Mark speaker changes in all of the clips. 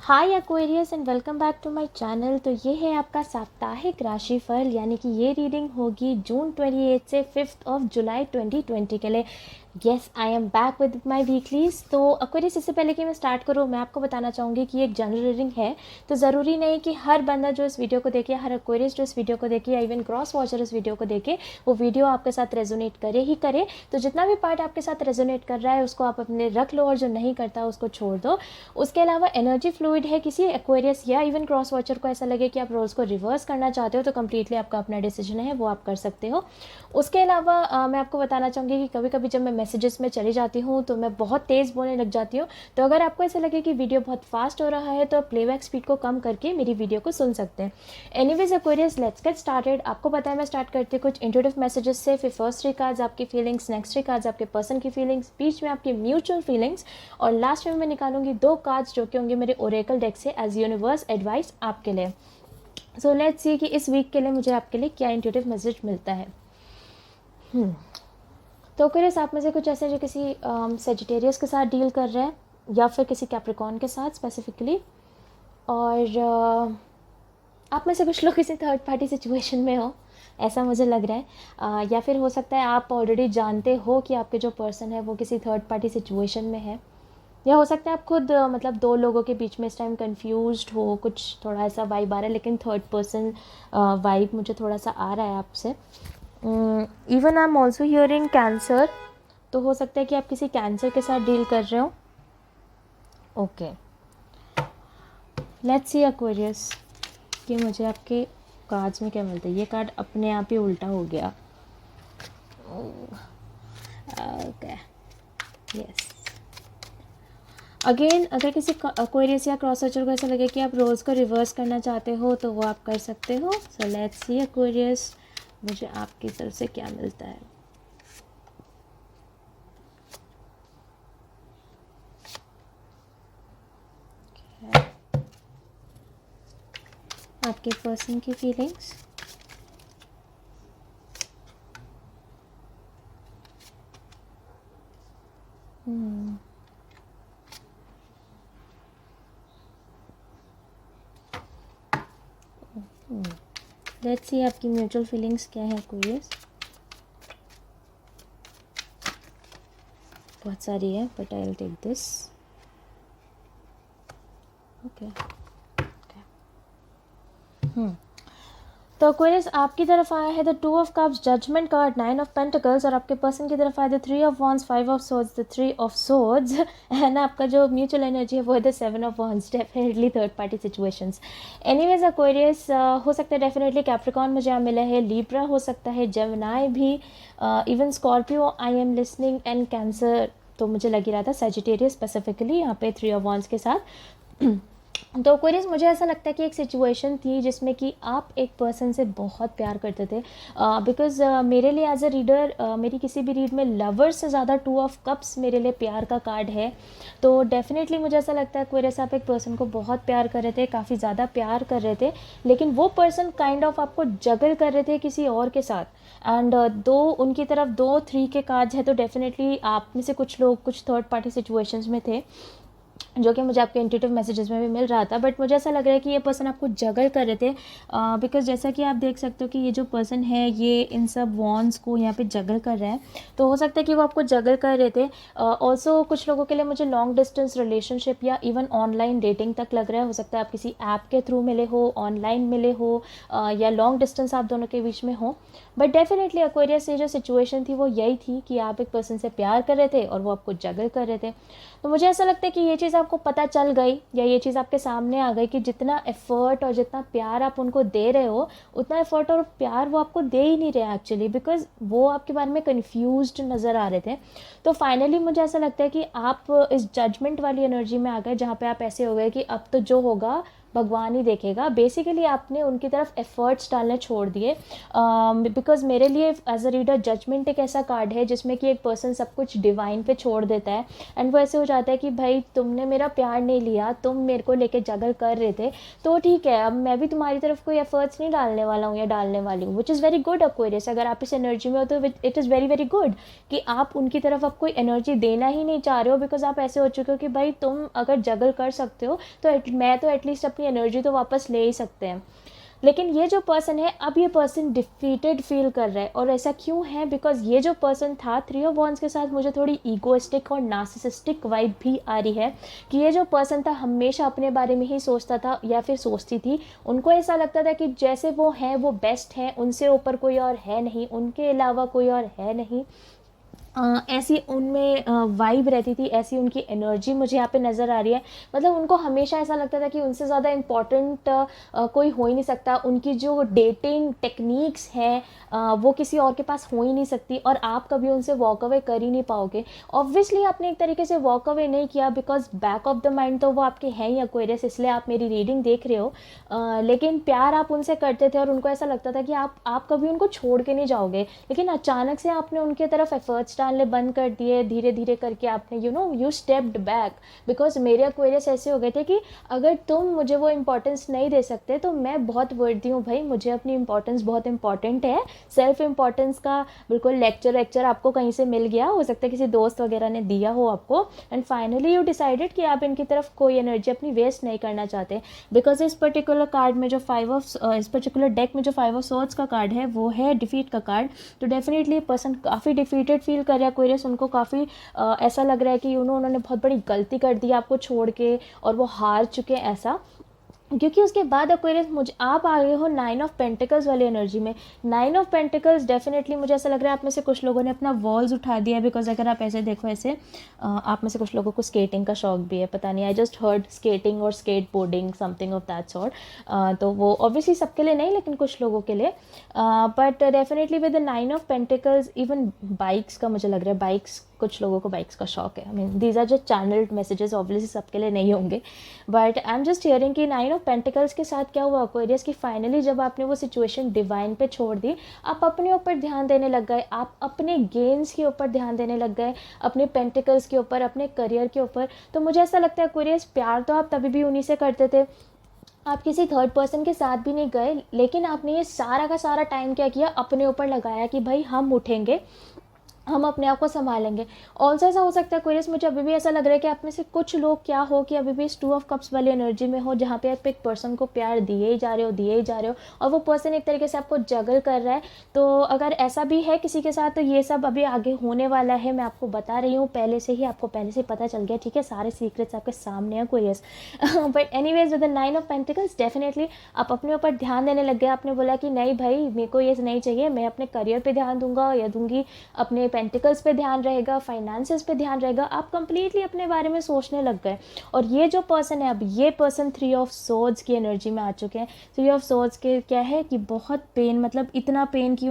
Speaker 1: Hi Aquarius and welcome back to my channel. तो ये है आपका साप्ताहिक राशिफल, यानी कि ये रीडिंग होगी जून 28 से 5 ऑफ जुलाई 2020 के लिए। Yes, I am back with my weeklies. तो एक्वेरियस, इससे पहले कि मैं स्टार्ट करूँ, मैं आपको बताना चाहूँगी कि एक जनरल रीडिंग है। तो ज़रूरी नहीं कि हर बंदा जो इस वीडियो को देखे, हर एक्वेरियस जो इस वीडियो को देखे, या इवन क्रॉस वॉचर इस वीडियो को देखे, वो वीडियो आपके साथ रेजोनेट करे ही करे। तो जितना भी पार्ट आपके साथ रेजोनेट कर रहा है उसको आप अपने रख लो, और जो नहीं करता उसको छोड़ दो। उसके अलावा एनर्जी फ्लूइड है। किसी एक्वेरियस या इवन क्रॉस वॉचर को ऐसा लगे कि आप रोल्स को रिवर्स करना चाहते हो, तो कम्प्लीटली आपका अपना डिसीजन है, वो आप कर सकते हो। उसके अलावा मैं आपको बताना चाहूँगी कि कभी कभी जब मैं मैसेजेस में चली जाती हूँ तो मैं बहुत तेज़ बोलने लग जाती हूँ। तो अगर आपको ऐसा लगे कि वीडियो बहुत फास्ट हो रहा है तो आप प्लेबैक स्पीड को कम करके मेरी वीडियो को सुन सकते हैं। Anyways Aquarius, let's get started. आपको पता है मैं स्टार्ट करती हूँ कुछ इंट्यूटिव मैसेजेस से। फिर फर्स्ट 3 कार्ड्स आपकी फीलिंग्स, नेक्स्ट 3 कार्ड्स आपके पर्सन की फीलिंग्स, बीच में आपकी म्यूचुअल फीलिंग्स, और लास्ट में मैं निकालूंगी 2 कार्ड्स जो कि होंगे मेरे ओरेकल डेक से एज यूनिवर्स एडवाइस आपके लिए। सो लेट्स सी कि इस वीक के लिए मुझे आपके लिए क्या इंट्यूटिव मैसेज मिलता है। तो क्यूरियस, आप में से कुछ ऐसे जो किसी सेजिटेरियस के साथ डील कर रहे हैं, या फिर किसी कैप्रिकॉर्न के साथ स्पेसिफिकली, और आप में से कुछ लोग किसी थर्ड पार्टी सिचुएशन में हो, ऐसा मुझे लग रहा है। या फिर हो सकता है आप ऑलरेडी जानते हो कि आपके जो पर्सन है वो किसी थर्ड पार्टी सिचुएशन में है, या हो सकता है आप खुद मतलब 2 लोगों के बीच में इस टाइम कंफ्यूज्ड हो। कुछ थोड़ा ऐसा वाइब आ रहा है, लेकिन थर्ड पर्सन वाइब मुझे थोड़ा सा आ रहा है आपसे। Even I am also hearing cancer. तो हो सकता है कि आप किसी कैंसर के साथ डील कर रहे हो। ओके, लेट्स सी एक्वेरियस कि मुझे आपके कार्ड्स में क्या मिलता है। ये कार्ड अपने आप ही उल्टा हो गया। Okay, yes. अगेन, अगर किसी एक्वेरियस या क्रॉस वॉचर को ऐसा लगे कि आप रोल्स को रिवर्स करना चाहते हो तो वो आप कर सकते हो। सो लेट्स सी एक्वेरियस, मुझे आपकी तरफ से क्या मिलता है। आपके पर्सन की फीलिंग्स, लेट्स सी आपकी म्यूचुअल फीलिंग्स क्या है एक्वेरियस। बहुत सारी है, but I will take this. Okay, तो एक्वेरियस, आपकी तरफ आया है the 2 of cups, judgement card, 9 of pentacles, और आपके पर्सन की तरफ आया the 3 of wands, 5 of swords, the 3 of swords, and आपका जो म्यूचुअल एनर्जी है वो है the 7 of wands. Definitely third party situations. Anyways Aquarius, हो सकता है डेफिनेटली कैप्रिकॉर्न मुझे यहाँ मिला है, लीब्रा हो सकता है, जेमिनी भी, even Scorpio I am listening, and cancer तो मुझे लग ही रहा था, सजिटेरियस स्पेसिफिकली यहाँ पे 3 ऑफ वॉन्ड्स के साथ। तो एक्वेरियस, मुझे ऐसा लगता है कि एक सिचुएशन थी जिसमें कि आप एक पर्सन से बहुत प्यार करते थे। बिकॉज मेरे लिए एज अ रीडर, मेरी किसी भी रीड में लवर से ज़्यादा 2 ऑफ कप्स मेरे लिए प्यार का कार्ड है। तो डेफिनेटली मुझे ऐसा लगता है एक्वेरियस, आप एक पर्सन को बहुत प्यार कर रहे थे, काफ़ी ज़्यादा प्यार कर रहे थे, लेकिन वो पर्सन काइंड ऑफ आपको जगल कर रहे थे किसी और के साथ। एंड दो उनकी तरफ 2-3 के कार्ड्स है, तो डेफिनेटली आप में से कुछ लोग कुछ थर्ड पार्टी सिचुएशंस में थे, जो कि मुझे आपके इंट्यूटिव मैसेजेस में भी मिल रहा था। बट मुझे ऐसा लग रहा है कि ये पर्सन आपको जगल कर रहे थे, बिकॉज जैसा कि आप देख सकते हो कि ये जो पर्सन है ये इन सब वॉन्स को यहाँ पे जगल कर रहा है। तो हो सकता है कि वो आपको जगल कर रहे थे। ऑल्सो कुछ लोगों के लिए मुझे लॉन्ग डिस्टेंस रिलेशनशिप या इवन ऑनलाइन डेटिंग तक लग रहा है। हो सकता है आप किसी ऐप के थ्रू मिले हो, ऑनलाइन मिले हो, या लॉन्ग डिस्टेंस आप दोनों के बीच में हो। बट डेफिनेटली एक्वेरियस, ये जो सिचुएशन थी वो यही थी कि आप एक पर्सन से प्यार कर रहे थे और वो आपको जगल कर रहे थे। तो मुझे ऐसा लगता है कि ये चीज़ आपको पता चल गई, या ये चीज़ आपके सामने आ गई कि जितना एफर्ट और जितना प्यार आप उनको दे रहे हो, उतना एफर्ट और प्यार वो आपको दे ही नहीं रहे एक्चुअली, बिकॉज वो आपके बारे में कन्फ्यूज्ड नज़र आ रहे थे। तो फाइनली मुझे ऐसा लगता है कि आप इस जजमेंट वाली एनर्जी में आ गए, जहाँ पे आप ऐसे हो गए कि अब तो जो होगा भगवान ही देखेगा। बेसिकली आपने उनकी तरफ एफर्ट्स डालने छोड़ दिए, बिकॉज मेरे लिए एज अ रीडर जजमेंट एक ऐसा कार्ड है जिसमें कि एक पर्सन सब कुछ डिवाइन पे छोड़ देता है, एंड वो ऐसे हो जाता है कि भाई तुमने मेरा प्यार नहीं लिया, तुम मेरे को लेके जगल कर रहे थे, तो ठीक है अब मैं भी तुम्हारी तरफ कोई एफर्ट्स नहीं डालने वाला हूँ या डालने वाली हूँ, which is very good Aquarius. अगर आप इस एनर्जी में हो तो it is very very good कि आप उनकी तरफ अब कोई एनर्जी देना ही नहीं चाह रहे हो, बिकॉज आप ऐसे हो चुके हो कि भाई तुम अगर जगल कर सकते हो तो मैं तो एटलीस्ट अपनी एनर्जी तो वापस ले ही सकते हैं। लेकिन ये जो पर्सन है, अब ये पर्सन डिफीटेड फील कर रहा है, और ऐसा क्यों है? बिकॉज ये जो पर्सन था 3 ऑफ वॉन्ड्स के साथ मुझे थोड़ी ईगोइस्टिक और नार्सिसिस्टिक वाइब भी आ रही है कि ये जो पर्सन था हमेशा अपने बारे में ही सोचता था या फिर सोचती थी। उनको ऐसा लगता था कि जैसे वो हैं वो बेस्ट हैं, उनसे ऊपर कोई और है नहीं, उनके अलावा कोई और है नहीं। ऐसी उनमें वाइब रहती थी, ऐसी उनकी एनर्जी मुझे यहाँ पे नज़र आ रही है। मतलब उनको हमेशा ऐसा लगता था कि उनसे ज़्यादा इम्पॉर्टेंट कोई हो ही नहीं सकता। उनकी जो डेटिंग टेक्निक्स हैं वो किसी और के पास हो ही नहीं सकती, और आप कभी उनसे वॉक अवे कर ही नहीं पाओगे। ऑब्वियसली आपने एक तरीके से वॉक अवे नहीं किया, because back of the mind तो वो आपके हैं ही एक्वेरियस, इसलिए आप मेरी रीडिंग देख रहे हो। लेकिन प्यार आप उनसे करते थे और उनको ऐसा लगता था कि आप कभी उनको छोड़ के नहीं जाओगे। लेकिन अचानक से आपने उनके तरफ एफर्ट्स डालने बंद कर दिए, धीरे धीरे करके आपने यू स्टेप्ड बैक, बिकॉज मेरे एक्वेरियस ऐसे हो गए थे कि अगर तुम मुझे वो इंपॉर्टेंस नहीं दे सकते तो मैं बहुत वर्दी हूँ भाई, मुझे अपनी इंपॉर्टेंस बहुत इंपॉर्टेंट है। सेल्फ इंपॉर्टेंस का बिल्कुल लेक्चर आपको कहीं से मिल गया, हो सकता है किसी दोस्त वगैरह ने दिया हो आपको, एंड फाइनली यू डिसाइडेड कि आप इनकी तरफ कोई एनर्जी अपनी वेस्ट नहीं करना चाहते। बिकॉज इस पर्टिकुलर कार्ड में जो इस पर्टिकुलर डेक में जो 5 ऑफ सोर्ड्स का कार्ड है वो है डिफीट का कार्ड। तो डेफिनेटली पर्सन काफ़ी डिफीटेड फील कर रहा है एक्वेरियस, उनको काफ़ी ऐसा लग रहा है कि उन्होंने बहुत बड़ी गलती कर दी आपको छोड़ के और वो हार चुके हैं ऐसा। क्योंकि उसके बाद एक्वेरियस मुझे आप आ गए हो 9 ऑफ पेंटिकल्स वाली एनर्जी में। 9 ऑफ पेंटिकल्स डेफिनेटली मुझे ऐसा लग रहा है आप में से कुछ लोगों ने अपना वॉल्स उठा दिया, बिकॉज अगर आप ऐसे देखो, ऐसे आप में से कुछ लोगों को स्केटिंग का शौक भी है, पता नहीं, आई जस्ट हर्ड स्केटिंग और skateboarding something of that sort. तो वो ऑब्वियसली सबके लिए नहीं, लेकिन कुछ लोगों के लिए। But definitely with the 9 of pentacles, even bikes का मुझे लग रहा है, बाइक्स कुछ लोगों को बाइक्स का शौक है। I mean these are just channelled messages, obviously सबके लिए नहीं होंगे, but I am just hearing कि 9 ऑफ पेंटिकल्स के साथ क्या हुआ एक्वेरियस कि फाइनली जब आपने वो सिचुएशन डिवाइन पे छोड़ दी, आप अपने ऊपर ध्यान देने लग गए, आप अपने गेम्स के ऊपर ध्यान देने लग गए, अपने पेंटिकल्स के ऊपर, अपने करियर के ऊपर। तो मुझे ऐसा लगता है एक्वेरियस प्यार तो आप तभी भी उन्हीं से करते थे, आप किसी थर्ड पर्सन के साथ भी नहीं गए, लेकिन आपने ये सारा का सारा टाइम क्या किया, अपने ऊपर लगाया कि भाई हम उठेंगे, हम अपने आप को संभालेंगे। ऑल्सो ऐसा हो सकता है क्वेरियस, मुझे अभी भी ऐसा लग रहा है कि आप में से कुछ लोग क्या हो कि अभी भी इस 2 ऑफ कप्स वाली एनर्जी में हो, जहाँ पे आप एक पर्सन को प्यार दिए ही जा रहे हो और वो पर्सन एक तरीके से आपको जगल कर रहा है। तो अगर ऐसा भी है किसी के साथ, तो ये सब अभी आगे होने वाला है, मैं आपको बता रही हूँ पहले से ही, आपको पहले से पता चल गया, ठीक है, सारे सीक्रेट्स आपके सामने हैं क्वेरियस। But anyways with the 9 of pentacles definitely आप अपने ऊपर ध्यान देने लग गए। आपने बोला कि नहीं भाई मेरे को ये नहीं चाहिए, मैं अपने करियर पे ध्यान दूंगा या दूंगी, अपने पेंटिकल्स पे ध्यान रहेगा, फाइनेंसेस पे ध्यान रहेगा। आप कंप्लीटली अपने बारे में सोचने लग गए। और ये जो पर्सन है, अब ये पर्सन 3 ऑफ सोर्ड्स की एनर्जी में आ चुके हैं। 3 ऑफ सोर्ड्स के क्या है कि बहुत पेन, मतलब इतना पेन कि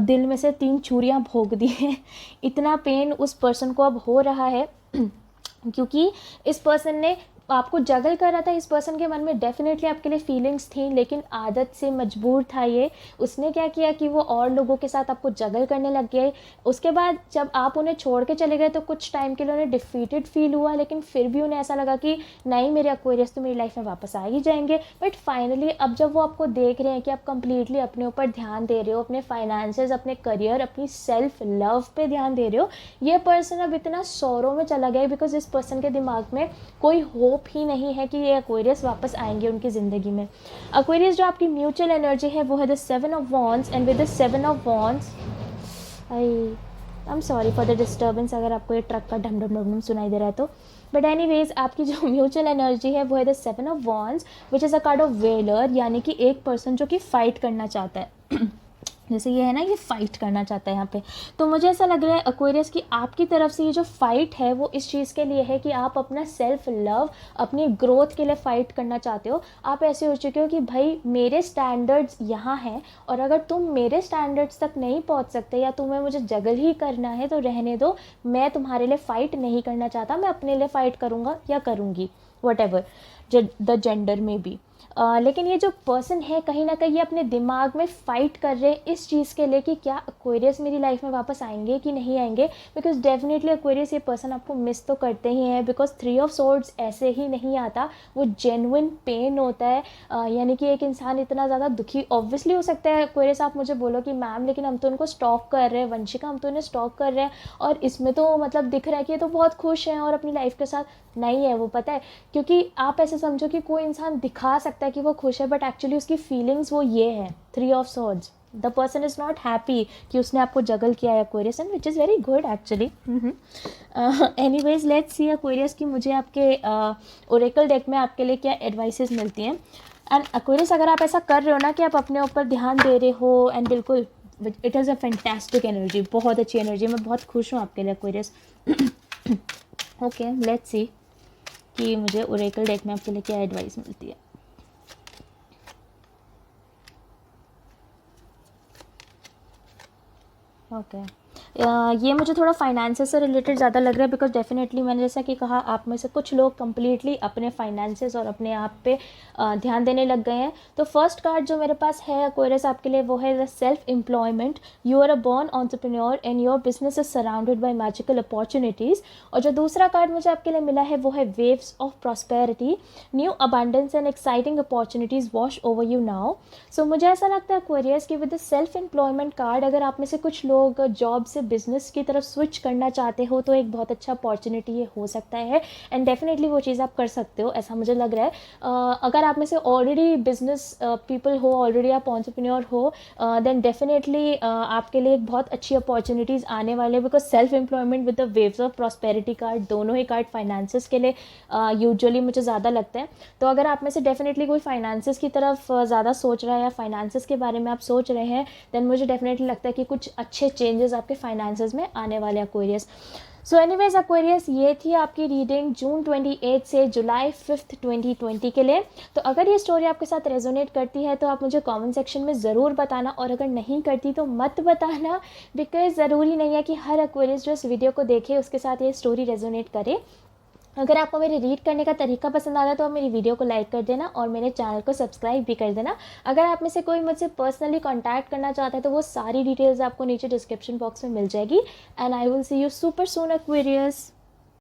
Speaker 1: दिल में से 3 छुरियां भोंक दी हैं। इतना पेन उस पर्सन को अब हो रहा है क्योंकि इस पर्सन ने आपको जगल कर रहा था। इस पर्सन के मन में डेफिनेटली आपके लिए फीलिंग्स थी, लेकिन आदत से मजबूर था ये। उसने क्या किया कि वो और लोगों के साथ आपको जगल करने लग गए। उसके बाद जब आप उन्हें छोड़ के चले गए तो कुछ टाइम के लिए उन्हें डिफीटेड फील हुआ, लेकिन फिर भी उन्हें ऐसा लगा कि नहीं, मेरे एक्वेरियस तो मेरी लाइफ में वापस आ ही जाएंगे। बट फाइनली अब जब वो आपको देख रहे हैं कि आप कंप्लीटली अपने ऊपर ध्यान दे रहे हो, अपने फाइनेंसेस, अपने करियर, अपनी सेल्फ लव पे ध्यान दे रहे हो, ये पर्सन अब इतना सौरों में चला गया बिकॉज इस पर्सन के दिमाग में कोई होप ही नहीं है कि ये एक्वेरियस वापस आएंगे उनकी ज़िंदगी में। एक्वेरियस जो आपकी म्यूचुअल एनर्जी है वो है the 7 of wands, and with the 7 of wands, I am sorry for the disturbance अगर आपको ये ट्रक का ढम ढम ढम ढम सुनाई दे रहा है तो। बट एनीवेज आपकी जो म्यूचुअल एनर्जी है वो है the 7 of wands which is a card of velar, यानी कि एक पर्सन जो कि फाइट करना चाहता है। जैसे ये है ना, ये फाइट करना चाहता है यहाँ पे। तो मुझे ऐसा लग रहा है एक्वेरियस की आपकी तरफ से ये जो फाइट है वो इस चीज़ के लिए है कि आप अपना सेल्फ लव, अपनी ग्रोथ के लिए फ़ाइट करना चाहते हो। आप ऐसे हो चुके हो कि भाई मेरे स्टैंडर्ड्स यहाँ हैं, और अगर तुम मेरे स्टैंडर्ड्स तक नहीं पहुँच सकते या तुम्हें मुझे जगल ही करना है तो रहने दो, मैं तुम्हारे लिए फ़ाइट नहीं करना चाहता, मैं अपने लिए फ़ाइट करूँगा या करूँगी, वट एवर। द जेंडर में भी। लेकिन ये जो पर्सन है कहीं ना कहीं ये अपने दिमाग में फ़ाइट कर रहे हैं इस चीज़ के लिए कि क्या एक्वेरियस मेरी लाइफ में वापस आएंगे कि नहीं आएंगे, बिकॉज डेफिनेटली एक्वेरियस ये पर्सन आपको मिस तो करते ही हैं, बिकॉज 3 ऑफ सोर्ड्स ऐसे ही नहीं आता, वो जेन्युइन पेन होता है। यानी कि एक इंसान इतना ज़्यादा दुखी ऑब्वियसली हो सकता है एक्वेरियस, आप मुझे बोलो कि मैम लेकिन हम तो उनको स्टॉक कर रहे हैं, वंशिका हम तो उन्हें स्टॉक कर रहे हैं और इसमें तो मतलब दिख रहा है कि ये तो बहुत खुश हैं और अपनी लाइफ के साथ, नहीं है वो, पता है, क्योंकि आप ऐसे समझो कि कोई इंसान दिखा सकता है कि वो खुश है बट एक्चुअली उसकी फीलिंग्स वो ये है 3 of swords, the person is not happy कि उसने आपको जगल किया है Aquarius, and which is very good actually. Anyways let's see Aquarius की मुझे आपके ओरेकल डेक में आपके लिए क्या एडवाइसेस मिलती हैं। एंड एक्वेरियस अगर आप ऐसा कर रहे हो ना कि आप अपने ऊपर ध्यान दे रहे हो, एंड बिल्कुल it is a fantastic energy, बहुत अच्छी एनर्जी, मैं बहुत खुश हूँ आपके लिए एक्वेरियस। ओके लेट्स सी कि मुझे ओरेकल डेक में आपके लिए क्या एडवाइस मिलती है। ओके ये मुझे थोड़ा फाइनेंसेस से रिलेटेड ज़्यादा लग रहा है, बिकॉज डेफिनेटली मैंने जैसा कि कहा आप में से कुछ लोग कम्प्लीटली अपने फाइनेंसेस और अपने आप पे ध्यान देने लग गए हैं। तो फर्स्ट कार्ड जो मेरे पास है एक्वेरियस आपके लिए वो है the self employment, you are a born entrepreneur and your business is surrounded by magical opportunities. और जो दूसरा कार्ड मुझे आपके लिए मिला है वो है waves of prosperity, new abundance and exciting opportunities wash over you now. So मुझे ऐसा लगता है एक्वेरियस कि with the self employment card अगर आप में से कुछ लोग जॉब से बिजनेस की तरफ स्विच करना चाहते हो तो एक बहुत अच्छा अपॉर्चुनिटी ये हो सकता है, एंड डेफिनेटली वो चीज़ आप कर सकते हो, ऐसा मुझे लग रहा है। अगर आप में से ऑलरेडी बिजनेस पीपल हो, ऑलरेडी आप एंटरप्रेन्योर हो, देन डेफिनेटली आपके लिए एक बहुत अच्छी अपॉर्चुनिटीज़ आने वाले, because self employment with the waves of prosperity card, दोनों ही कार्ड फाइनेंसेस के लिए यूजुअली मुझे ज़्यादा लगता है। तो अगर आप में से डेफिनेटली कोई फाइनेंसेस की तरफ ज़्यादा सोच रहा है या फाइनेंसेस के बारे में आप सोच रहे हैं, देन मुझे डेफिनेटली लगता है कि कुछ अच्छे चेंजेस आपके फाइनेंसेस में आने वाले एक्वेरियस। सो एनीवेज एक्वेरियस ये थी आपकी रीडिंग जून 28 से जुलाई 5, 2020 के लिए। तो अगर ये स्टोरी आपके साथ रेजोनेट करती है तो आप मुझे कमेंट सेक्शन में ज़रूर बताना, और अगर नहीं करती तो मत बताना, बिकॉज ज़रूरी नहीं है कि हर एक्वेरियस जो इस वीडियो को देखे उसके साथ ये स्टोरी रेजोनेट करे। अगर आपको मेरे रीड करने का तरीका पसंद आता है तो आप मेरी वीडियो को लाइक कर देना और मेरे चैनल को सब्सक्राइब भी कर देना। अगर आप में से कोई मुझसे पर्सनली कांटेक्ट करना चाहता है तो वो सारी डिटेल्स आपको नीचे डिस्क्रिप्शन बॉक्स में मिल जाएगी। And I will see you super soon Aquarius.